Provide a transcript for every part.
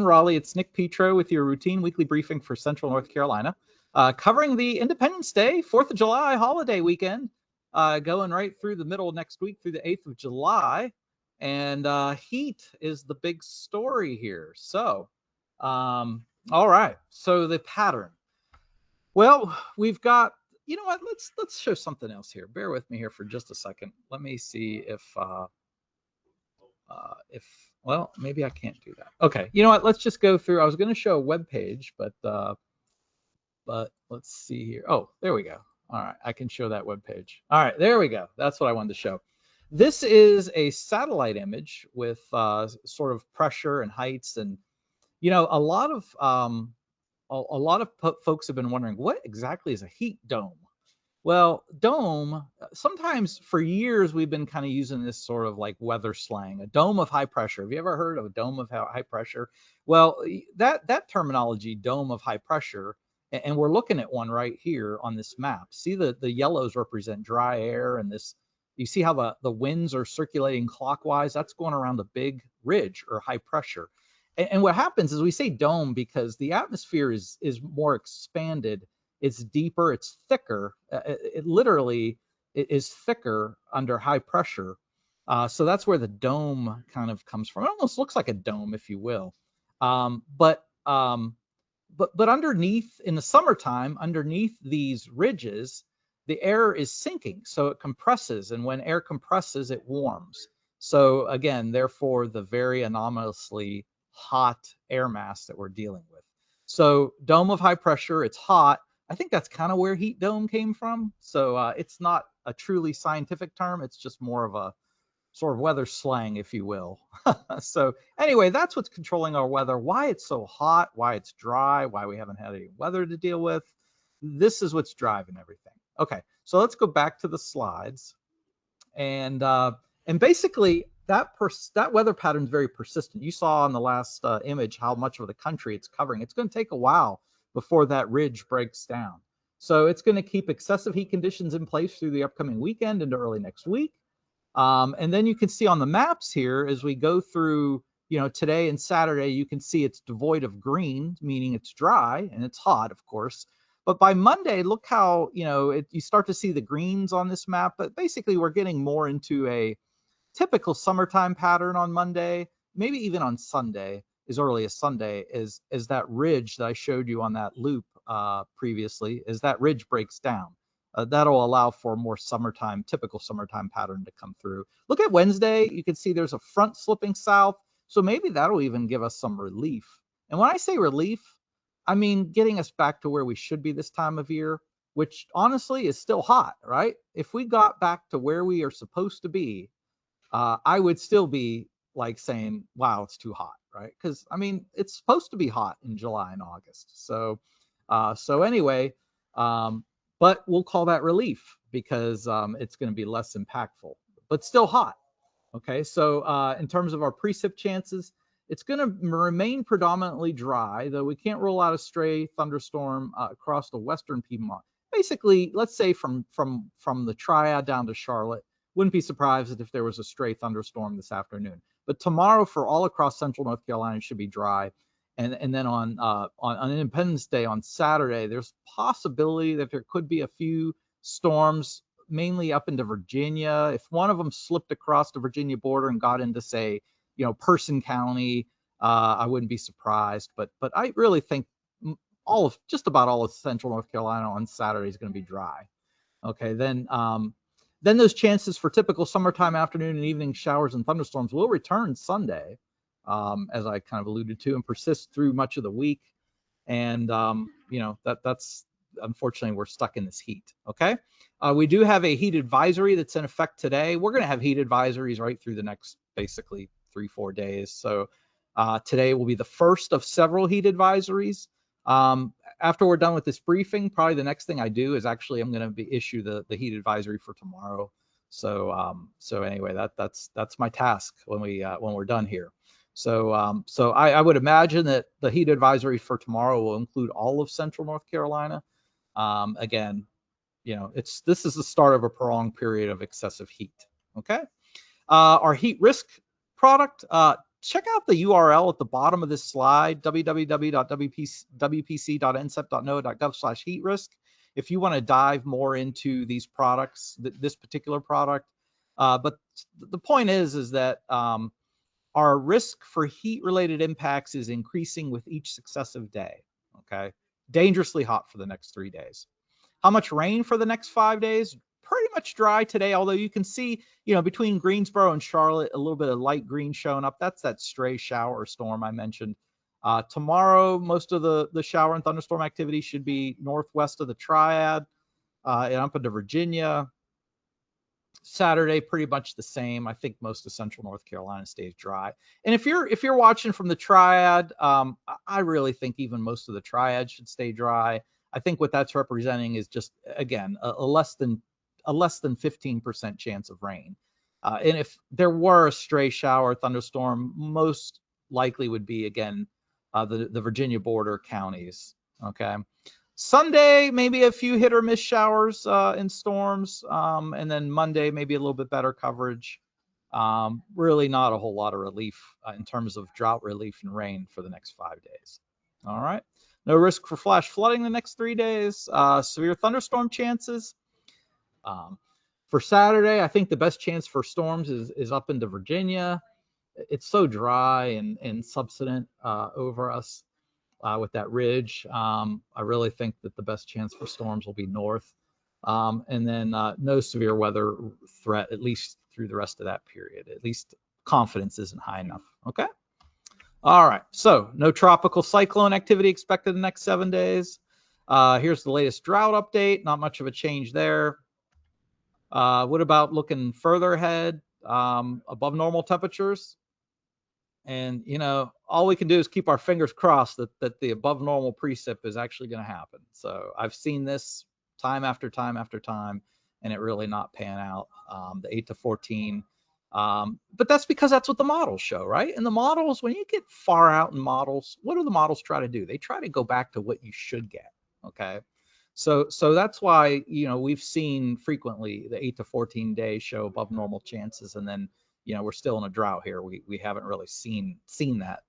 Raleigh. It's Nick Petro with your routine weekly briefing for Central North Carolina, covering the Independence Day, 4th of July holiday weekend, going right through the middle of next week through the 8th of July. And heat is the big story here. So, all right. So the pattern. Well, we've got, you know what? Let's show something else here. Bear with me here for just a second. Let me see if well, maybe I can't do that. Okay, you know what? Let's just go through. I was going to show a web page, but let's see here. Oh, there we go. All right, I can show that web page. All right, there we go. That's what I wanted to show. This is a satellite image with sort of pressure and heights, and you know, a lot of folks have been wondering what exactly is a heat dome. Well, dome, sometimes for years we've been kind of using this sort of like weather slang, a dome of high pressure. Have you ever heard of a dome of high pressure? Well, that terminology, dome of high pressure, and we're looking at one right here on this map. See the yellows represent dry air, and this, you see how the winds are circulating clockwise? That's going around a big ridge or high pressure. And what happens is we say dome because the atmosphere is more expanded. It's deeper, it's thicker. It literally is thicker under high pressure. So that's where the dome kind of comes from. It almost looks like a dome, if you will. But underneath, in the summertime, underneath these ridges, the air is sinking, so it compresses. And when air compresses, it warms. So again, therefore, the very anomalously hot air mass that we're dealing with. So dome of high pressure, it's hot. I think that's kind of where heat dome came from. So it's not a truly scientific term. It's just more of a sort of weather slang, if you will. So anyway, that's what's controlling our weather, why it's so hot, why it's dry, why we haven't had any weather to deal with. This is what's driving everything. Okay, so let's go back to the slides. And basically, that weather pattern is very persistent. You saw on the last image how much of the country it's covering. It's going to take a while before that ridge breaks down. So it's going to keep excessive heat conditions in place through the upcoming weekend into early next week. And then you can see on the maps here, as we go through, you know, today and Saturday, you can see it's devoid of green, meaning it's dry and it's hot, of course. But by Monday, look how, you know, you start to see the greens on this map. But basically, we're getting more into a typical summertime pattern on Monday, maybe even on Sunday, as early as Sunday, is that ridge that I showed you on that loop previously, as that ridge breaks down. That'll allow for a more summertime, typical summertime pattern to come through. Look at Wednesday. You can see there's a front slipping south. So maybe that'll even give us some relief. And when I say relief, I mean getting us back to where we should be this time of year, which honestly is still hot, right? If we got back to where we are supposed to be, I would still be like saying, wow, it's too hot, right? Because I mean, it's supposed to be hot in July and August. So anyway, but we'll call that relief because it's going to be less impactful, but still hot. Okay, so in terms of our precip chances, it's going to remain predominantly dry, though we can't rule out a stray thunderstorm across the western Piedmont. Basically, let's say from the Triad down to Charlotte. Wouldn't be surprised if there was a stray thunderstorm this afternoon. But tomorrow, for all across central North Carolina, it should be dry. And then on Independence Day on Saturday, there's possibility that there could be a few storms, mainly up into Virginia. If one of them slipped across the Virginia border and got into, say, you know, Person County, I wouldn't be surprised. But I really think just about all of central North Carolina on Saturday is going to be dry. Okay, then those chances for typical summertime afternoon and evening showers and thunderstorms will return Sunday, as I kind of alluded to, and persist through much of the week. And you know, that's unfortunately we're stuck in this heat. Okay, we do have a heat advisory that's in effect today. We're going to have heat advisories right through the next basically 3-4 days. So today will be the first of several heat advisories. After we're done with this briefing, probably the next thing I do is actually I'm going to issue the heat advisory for tomorrow. So anyway, that's my task when we're done here. So I would imagine that the heat advisory for tomorrow will include all of central North Carolina. Again, you know, this is the start of a prolonged period of excessive heat. Okay, our heat risk product. check out the URL at the bottom of this slide, www.wpc.ncep.noaa.gov/heat risk, if you want to dive more into these products, this particular product. But the point is that our risk for heat-related impacts is increasing with each successive day. Okay, dangerously hot for the next 3 days. How much rain for the next 5 days? Pretty much dry today, although you can see, between Greensboro and Charlotte, a little bit of light green showing up. That's that stray shower storm I mentioned. Tomorrow, most of the shower and thunderstorm activity should be northwest of the Triad and up into Virginia. Saturday, pretty much the same. I think most of central North Carolina stays dry. And if you're watching from the Triad, I really think even most of the Triad should stay dry. I think what that's representing is just, again, a less than 15% chance of rain. And if there were a stray shower thunderstorm, most likely would be, again, the Virginia border counties. Okay. Sunday, maybe a few hit or miss showers and storms. And then Monday, maybe a little bit better coverage. Really not a whole lot of relief in terms of drought relief and rain for the next 5 days. All right. No risk for flash flooding the next 3 days. Severe thunderstorm chances. For Saturday, I think the best chance for storms is up into Virginia. It's so dry and subsident over us. With that ridge, I really think that the best chance for storms will be north. And then no severe weather threat, at least through the rest of that period. At least confidence isn't high enough. Okay. All right. So no tropical cyclone activity expected in the next 7 days. Here's the latest drought update. Not much of a change there. What about looking further ahead? Above normal temperatures? And, all we can do is keep our fingers crossed that the above normal precip is actually going to happen. So I've seen this time after time after time, and it really not pan out, the 8 to 14. But that's because that's what the models show, right? And the models, when you get far out in models, what do the models try to do? They try to go back to what you should get, okay? So that's why, we've seen frequently the 8 to 14 days show above normal chances, and then we're still in a drought here. We haven't really seen that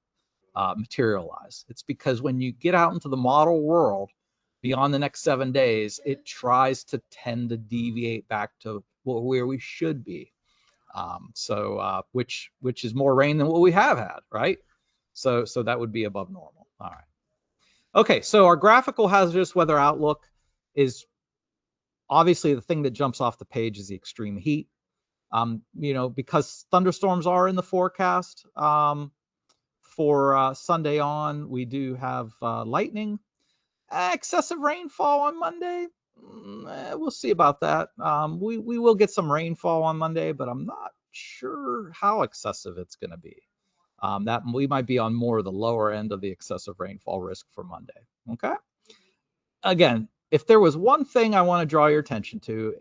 materialize. It's because when you get out into the model world beyond the next 7 days, it tries to tend to deviate back to where we should be. Which is more rain than what we have had, right? So that would be above normal. All right. Okay, so our graphical hazardous weather outlook is obviously the thing that jumps off the page is the extreme heat. Because thunderstorms are in the forecast for Sunday on, we do have lightning, excessive rainfall on Monday. We'll see about that. We will get some rainfall on Monday, but I'm not sure how excessive it's going to be. That we might be on more of the lower end of the excessive rainfall risk for Monday. Okay. Again, if there was one thing I want to draw your attention to,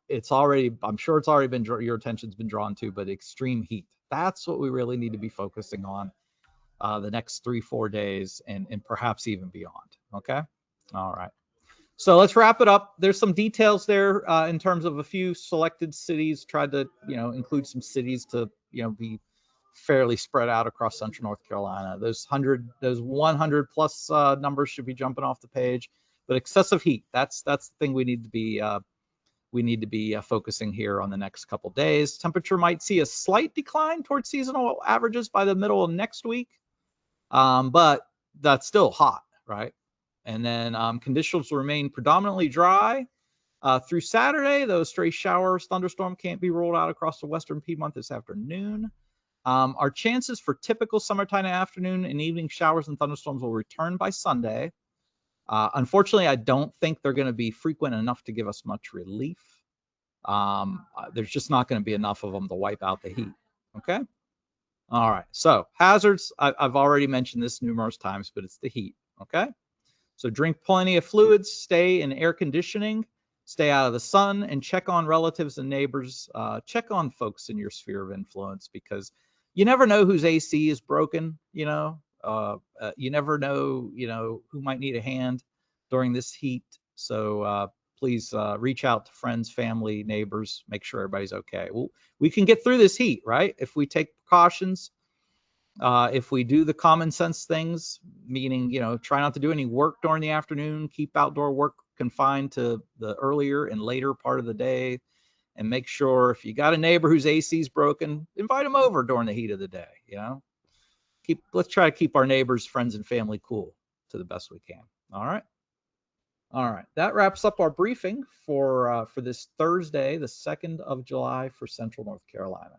I'm sure it's already been, your attention's been drawn to, but extreme heat. That's what we really need to be focusing on the next 3-4 days and perhaps even beyond. Okay. All right. So let's wrap it up. There's some details there in terms of a few selected cities. Tried to, include some cities to, be fairly spread out across central North Carolina. Those 100 plus numbers should be jumping off the page. But excessive heat, that's the thing we need to be focusing here on the next couple days. Temperature might see a slight decline towards seasonal averages by the middle of next week, but that's still hot, right? And then conditions will remain predominantly dry through Saturday. Those stray showers, thunderstorm can't be rolled out across the western Piedmont this afternoon. Our chances for typical summertime afternoon and evening showers and thunderstorms will return by Sunday. Unfortunately, I don't think they're going to be frequent enough to give us much relief. There's just not going to be enough of them to wipe out the heat. Okay. All right. So hazards, I've already mentioned this numerous times, but it's the heat. Okay. So drink plenty of fluids, stay in air conditioning, stay out of the sun, and check on relatives and neighbors. Check on folks in your sphere of influence, because you never know whose AC is broken. You never know, who might need a hand during this heat. So please reach out to friends, family, neighbors, make sure everybody's okay. Well, we can get through this heat, right? If we take precautions. If we do the common sense things, meaning, try not to do any work during the afternoon, keep outdoor work confined to the earlier and later part of the day, and make sure if you got a neighbor whose AC's broken, invite them over during the heat of the day. Let's try to keep our neighbors, friends, and family cool to the best we can. All right. All right. That wraps up our briefing for this Thursday, the 2nd of July for Central North Carolina.